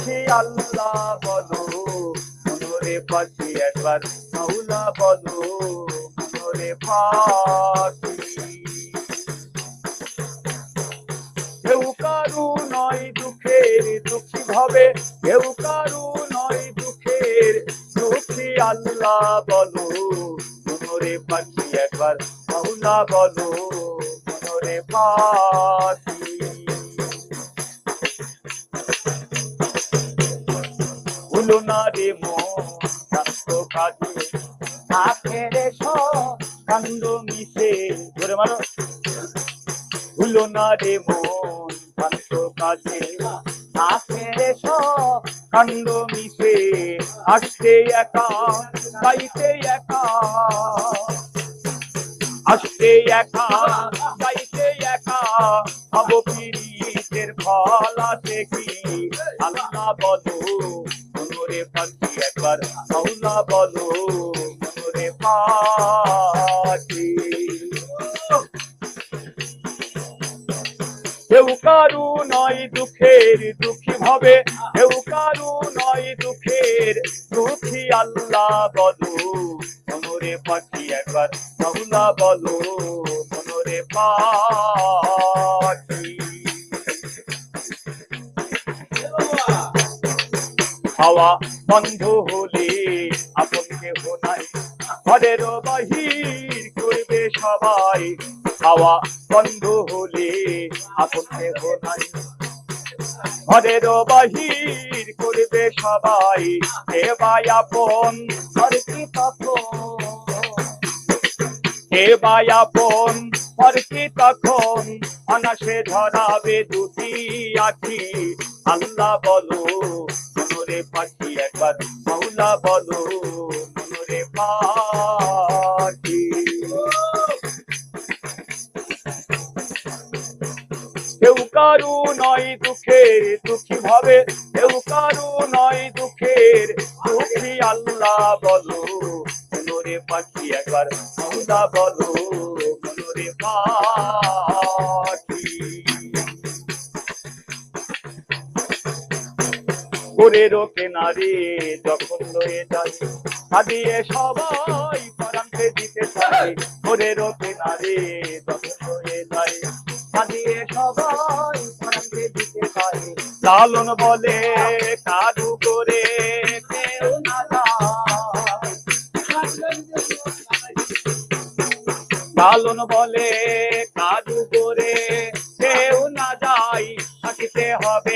দুঃখী আল্লাহ বলো, মনরে পাখি একবার মাওলা বলো, মনরে পাখি। কেউ কারু নয় দুঃখের দুঃখী ভাবে, কেউ কারু নয় দুঃখের দুঃখী আল্লাহ বলো, মনরে পাখি একবার মাওলা বলো, মনরে পাখি। ভুলো না রে মন শান্ত কাজে, আখেরে কান্দ মিশে, ধরে মারো। ভুলো না রে মন শান্ত কাজে, আখেরে কান্দ মিশে, আসতে একা গাইতে একা, আসতে একা গাইতে একা, হব পীড়িতের ফল আছে কি, আল্লাহ বলো, মনরে পাখি একবার মাওলা বলো, মনরে পাখি। কেউ কারু নয় দুঃখের দুঃখী ভাবে, কেউ কারু নয় দুঃখের দুঃখী আল্লাহ বলো, মনরে পাখি একবার মাওলা বলো, মনরে পাখি। হাওয়া বন্ধ হলে আপন কেহ নাই, ঘরের বাহির করবে সবাই, হাওয়া বন্ধ হলে আপন কেহ নাই, ঘরের বাহির করবে সবাই, কে বা আপন আর কি তখন, কে বা আপন আর কি তখন, অনাসে ধরাবে দুটি আখি, আল্লাহ বলো, মনরে পাখি একবার মাওলা বলো, মনরে পাখি। কেউ কারু নয় দুঃখের দুঃখী ভাবে, কেউ কারু নয় দুঃখের দুঃখী আল্লাহ বলো, মনরে পাখি একবার মাওলা বলো, মনরে পাখি। ঘরের কিনারে যখন লয়ে যাই, কাঁদিয়ে সবাই পরাণকে দিতে চাই, ঘরের কিনারে যখন লয়ে যাই, কাঁদিয়ে সবাই পরাণকে দিতে চাই, লালন বলে কাদু করে কেউ না যায়, লালন বলে কাদু করে কেউ না যায়, থাকিতে হবে